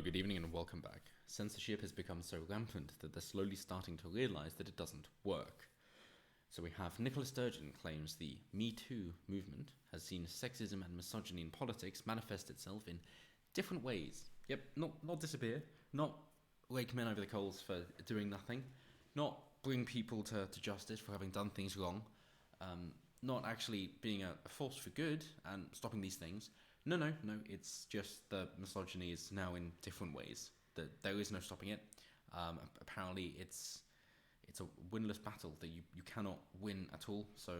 good evening and welcome back. Censorship has become so rampant that they're slowly starting to realise that it doesn't work. So we have Nicola Sturgeon claims the Me Too movement has seen sexism and misogyny in politics manifest itself in different ways. Yep, not disappear, not rake men over the coals for doing nothing, not bring people to justice for having done things wrong, not actually being a force for good and stopping these things. No, it's just the misogyny is now in different ways. That there is no stopping it. Apparently, it's a winless battle that you cannot win at all. So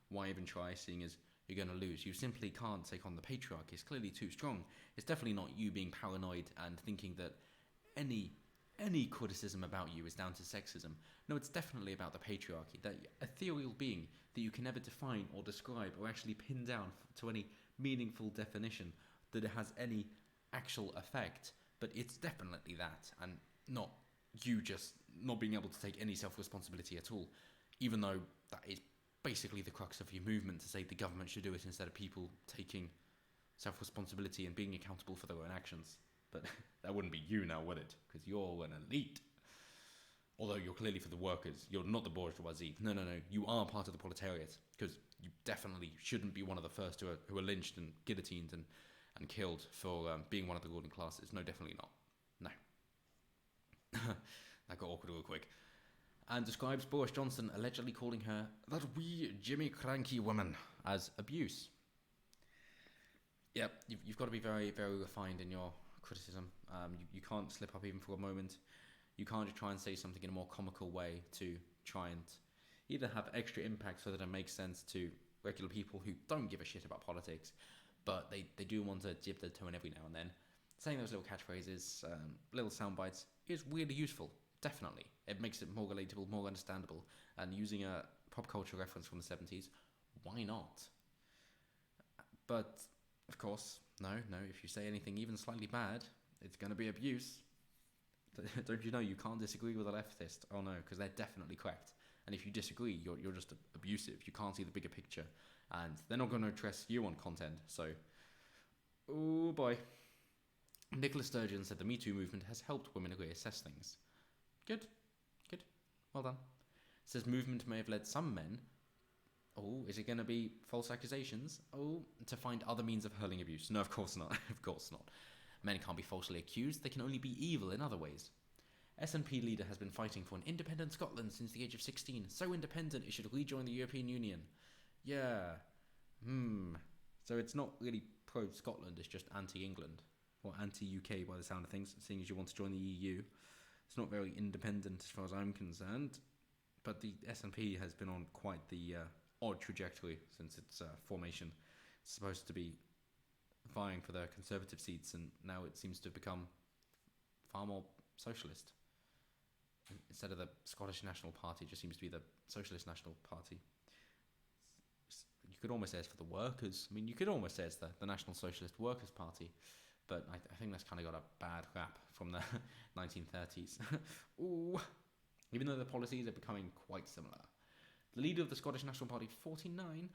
why even try, seeing as you're going to lose? You simply can't take on the patriarchy. It's clearly too strong. It's definitely not you being paranoid and thinking that any criticism about you is down to sexism. No, it's definitely about the patriarchy, that ethereal being that you can never define or describe or actually pin down to any meaningful definition that it has any actual effect. But it's definitely that, and not you just not being able to take any self-responsibility at all, even though that is basically the crux of your movement, to say the government should do it instead of people taking self-responsibility and being accountable for their own actions. But that wouldn't be you now, would it? Because you're an elite. Although you're clearly for the workers. You're not the bourgeoisie. No. You are part of the proletariat. Because you definitely shouldn't be one of the first who are lynched and guillotined and killed for being one of the ruling classes. No, definitely not. No. That got awkward real quick. And describes Boris Johnson allegedly calling her that wee Jimmy cranky woman as abuse. Yep, you've got to be very, very refined in your criticism. You can't slip up even for a moment. You can't just try and say something in a more comical way to try and either have extra impact so that it makes sense to regular people who don't give a shit about politics, but they do want to dip their toe in every now and then. Saying those little catchphrases, little sound bites, is really useful. Definitely. It makes it more relatable, more understandable, and using a pop culture reference from the 70s, why not? But, of course, no, if you say anything even slightly bad, it's going to be abuse. Don't you know you can't disagree with a leftist? Oh no, because they're definitely correct. And if you disagree, you're just abusive. You can't see the bigger picture. And they're not going to address you on content. So, oh boy. Nicola Sturgeon said the Me Too movement has helped women reassess things. Good. Well done. Says movement may have led some men... Oh, is it going to be false accusations? Oh, to find other means of hurling abuse. No, of course not. Of course not. Men can't be falsely accused. They can only be evil in other ways. SNP leader has been fighting for an independent Scotland since the age of 16. So independent it should rejoin the European Union. Yeah. So it's not really pro-Scotland, it's just anti-England. Or anti-UK by the sound of things, seeing as you want to join the EU. It's not very independent as far as I'm concerned. But the SNP has been on quite the odd trajectory since its formation. It's supposed to be vying for the Conservative seats, and now it seems to have become far more socialist. Instead of the Scottish National Party, it just seems to be the Socialist National Party. You could almost say it's for the workers. I mean, you could almost say it's the National Socialist Workers' Party, but I think that's kind of got a bad rap from the 1930s. Ooh. Even though the policies are becoming quite similar. The leader of the Scottish National Party, 49,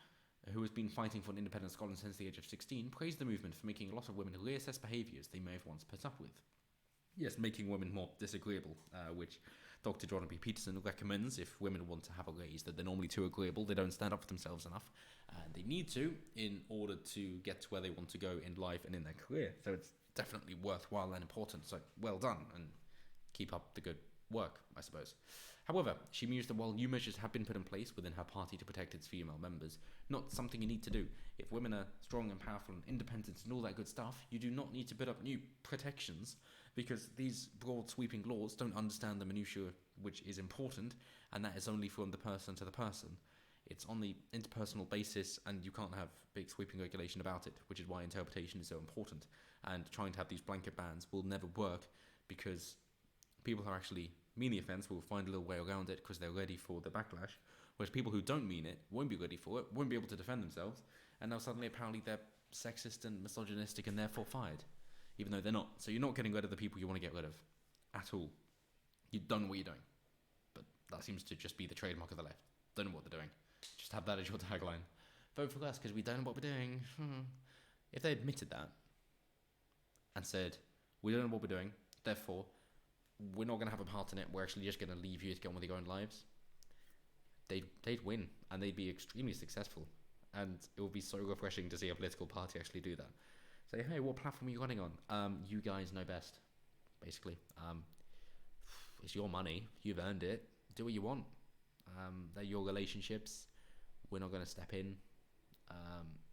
who has been fighting for an independent Scotland since the age of 16, praised the movement for making a lot of women reassess behaviours they may have once put up with. Yes, making women more disagreeable, which Dr. Jordan B. Peterson recommends if women want to have a raise, that they're normally too agreeable, they don't stand up for themselves enough, and they need to in order to get to where they want to go in life and in their career. So it's definitely worthwhile and important, so well done, and keep up the good work, I suppose. However, she mused that while new measures have been put in place within her party to protect its female members, not something you need to do. If women are strong and powerful and independent and all that good stuff, you do not need to put up new protections, because these broad sweeping laws don't understand the minutiae which is important, and that is only from the person to the person. It's on the interpersonal basis, and you can't have big sweeping regulation about it, which is why interpretation is so important. And trying to have these blanket bans will never work, because people who actually mean the offence will find a little way around it because they're ready for the backlash, whereas people who don't mean it won't be ready for it, won't be able to defend themselves, and now suddenly apparently they're sexist and misogynistic and therefore fired, even though they're not. So you're not getting rid of the people you want to get rid of at all. You don't know what you're doing, but that seems to just be the trademark of the left. Don't know what they're doing. Just have that as your tagline. Vote for us because we don't know what we're doing. If they admitted that and said, We don't know what we're doing. Therefore, we're not going to have a part in it. We're actually just going to leave you to get on with your own lives. They'd win, and they'd be extremely successful. And it would be so refreshing to see a political party actually do that. Say, hey, what platform are you running on? You guys know best, basically. It's your money. You've earned it. Do what you want. They're your relationships. We're not going to step in.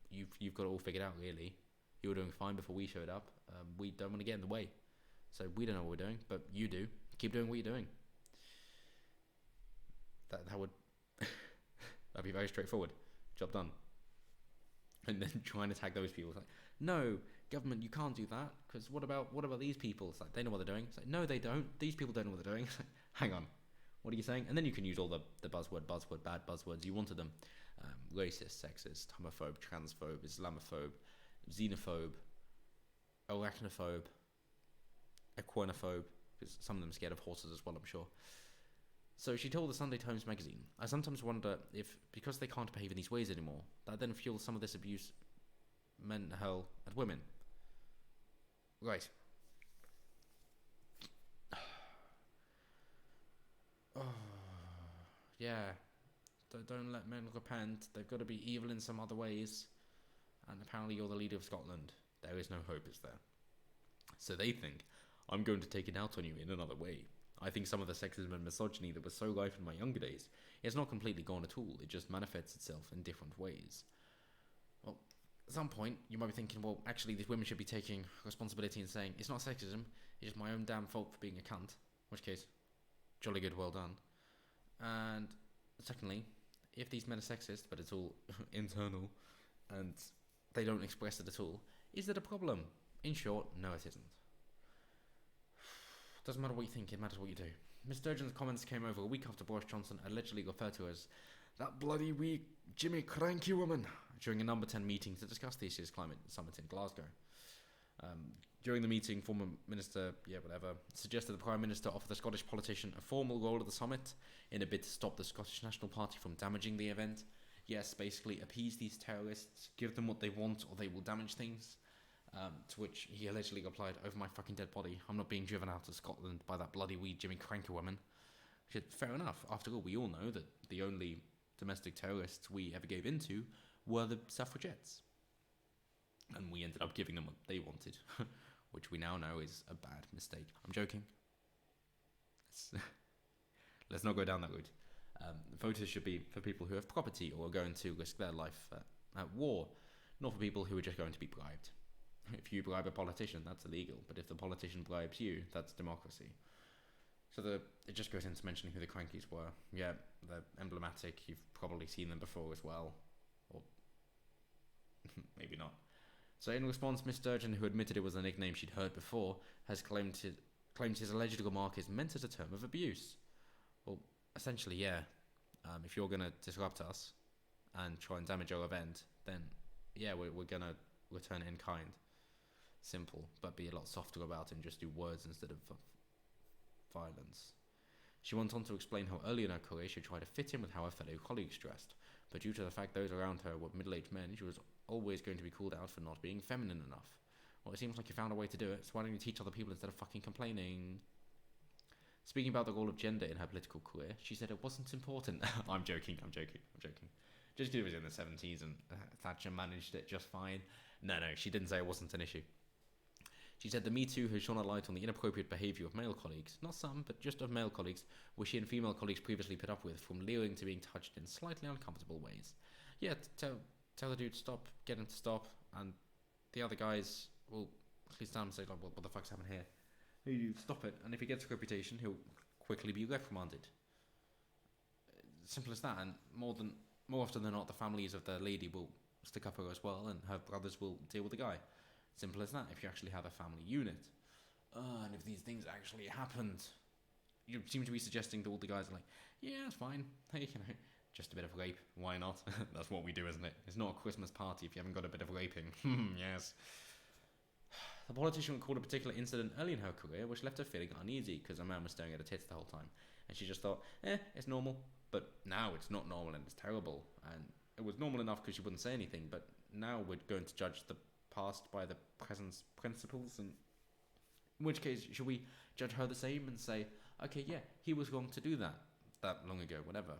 You've got it all figured out, really. You were doing fine before we showed up. We don't want to get in the way. So we don't know what we're doing, but you do. Keep doing what you're doing. That would that'd be very straightforward. Job done. And then try and attack those people. It's like, no, government, you can't do that, because what about these people? It's like, they know what they're doing. It's like, no, they don't. These people don't know what they're doing. It's like, hang on, what are you saying? And then you can use all the bad buzzwords you wanted them. Racist, sexist, homophobe, transphobe, Islamophobe, xenophobe, arachnophobe, equinophobe, because some of them are scared of horses as well, I'm sure. So she told the Sunday Times magazine, I sometimes wonder if, because they can't behave in these ways anymore, that then fuels some of this abuse men hurl at women. Right. Oh, yeah. Don't let men repent. They've got to be evil in some other ways. And apparently you're the leader of Scotland. There is no hope, is there? So they think, I'm going to take it out on you in another way. I think some of the sexism and misogyny that was so rife in my younger days is not completely gone at all. It just manifests itself in different ways. Well, at some point, you might be thinking, well, actually, these women should be taking responsibility and saying, it's not sexism, it's just my own damn fault for being a cunt. In which case, jolly good, well done. And secondly, if these men are sexist, but it's all internal, and they don't express it at all, is it a problem? In short, no, it isn't. Doesn't matter what you think, it matters what you do. Ms. Sturgeon's comments came over a week after Boris Johnson allegedly referred to her as that bloody weak Jimmy cranky woman during a number 10 meeting to discuss this year's climate summit in Glasgow. During the meeting, former minister, suggested the Prime Minister offer the Scottish politician a formal role at the summit in a bid to stop the Scottish National Party from damaging the event. Yes, basically appease these terrorists, give them what they want or they will damage things. To which he allegedly replied, over my fucking dead body, I'm not being driven out of Scotland by that bloody wee Jimmy Cranker woman. Fair enough. After all, we all know that the only domestic terrorists we ever gave into were the suffragettes. And we ended up giving them what they wanted, which we now know is a bad mistake. I'm joking. Let's not go down that route. Voters should be for people who have property or are going to risk their life at war, not for people who are just going to be bribed. If you bribe a politician, that's illegal. But if the politician bribes you, that's democracy. So it just goes into mentioning who the Crankies were. Yeah, they're emblematic. You've probably seen them before as well. Or maybe not. So in response, Miss Sturgeon, who admitted it was a nickname she'd heard before, has claimed his alleged remark is meant as a term of abuse. Well, essentially, yeah. If you're going to disrupt us and try and damage our event, then yeah, we're going to return it in kind. Simple, but be a lot softer about it and just do words instead of violence. She went on to explain how early in her career she tried to fit in with how her fellow colleagues dressed, but due to the fact those around her were middle-aged men, she was always going to be called out for not being feminine enough. Well, it seems like you found a way to do it, so why don't you teach other people instead of fucking complaining? Speaking about the role of gender in her political career, she said it wasn't important. I'm joking. Just because it was in the 70s and Thatcher managed it just fine. No, she didn't say it wasn't an issue. She said the Me Too has shone a light on the inappropriate behaviour of male colleagues, not some, but just of male colleagues, which she and female colleagues previously put up with, from leering to being touched in slightly uncomfortable ways. Yeah, tell the dude to stop, get him to stop, and the other guys will at least stand and say, like, what the fuck's happening here? Hey, dude, stop it. And if he gets a reputation, he'll quickly be reprimanded. Simple as that, and more often than not, the families of the lady will stick up for her as well, and her brothers will deal with the guy. Simple as that, if you actually have a family unit. And if these things actually happened, you seem to be suggesting that all the guys are like, yeah, it's fine. Hey, just a bit of rape. Why not? That's what we do, isn't it? It's not a Christmas party if you haven't got a bit of raping. Yes. The politician recalled a particular incident early in her career which left her feeling uneasy because a man was staring at her tits the whole time. And she just thought, it's normal. But now it's not normal and it's terrible. And it was normal enough because she wouldn't say anything, but now we're going to judge the past by the present's principles, and In which case, should we judge her the same and say, okay, yeah, he was wrong to do that long ago, whatever.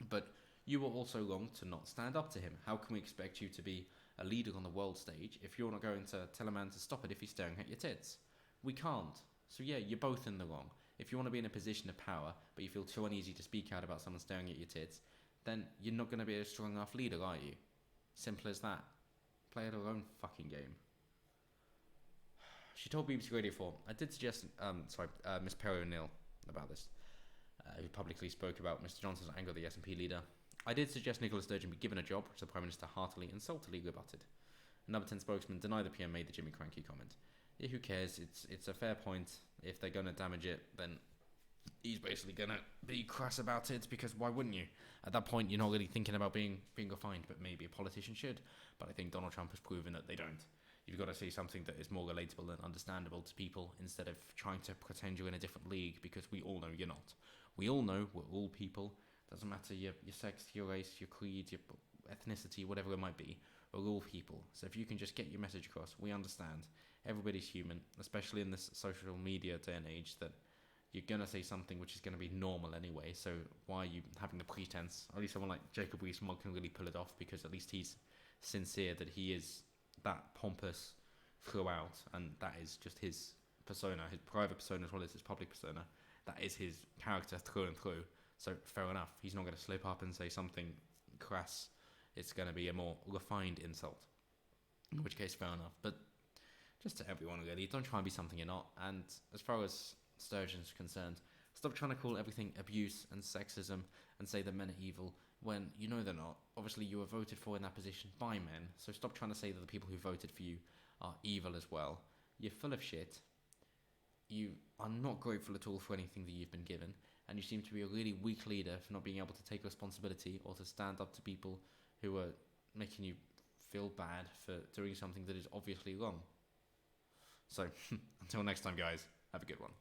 But you were also wrong to not stand up to him. How can we expect you to be a leader on the world stage if you're not going to tell a man to stop it if he's staring at your tits? We can't. So yeah, you're both in the wrong. If you want to be in a position of power, but you feel too uneasy to speak out about someone staring at your tits, then you're not going to be a strong enough leader, are you? Simple as that. Play at her own fucking game. She told BBC Radio 4, I did suggest, Miss Perry O'Neill about this, who publicly spoke about Mr. Johnson's anger at the SNP leader. I did suggest Nicola Sturgeon be given a job, which the Prime Minister heartily and saltily rebutted. A Number 10 spokesman denied the PM made the Jimmy Cranky comment. Yeah, who cares? It's a fair point. If they're going to damage it, then he's basically going to be crass about it, because why wouldn't you? At that point, you're not really thinking about being refined, but maybe a politician should. But I think Donald Trump has proven that they don't. You've got to say something that is more relatable and understandable to people instead of trying to pretend you're in a different league, because we all know you're not. We all know we're all people. Doesn't matter your sex, your race, your creed, your ethnicity, whatever it might be. We're all people. So if you can just get your message across, we understand. Everybody's human, especially in this social media day and age, that you're going to say something which is going to be normal anyway. So why are you having the pretense? At least someone like Jacob Rees-Mogg can really pull it off, because at least he's sincere that he is that pompous throughout, and that is just his persona, his private persona as well as his public persona. That is his character through and through. So fair enough, he's not going to slip up and say something crass. It's going to be a more refined insult, in which case fair enough. But just to everyone really, don't try and be something you're not. And as far as Sturgeon's concerned, stop trying to call everything abuse and sexism and say that men are evil when you know they're not. Obviously you were voted for in that position by men, so stop trying to say that the people who voted for you are evil as well. You're full of shit. You are not grateful at all for anything that you've been given, and you seem to be a really weak leader for not being able to take responsibility or to stand up to people who are making you feel bad for doing something that is obviously wrong. So, until next time guys, have a good one.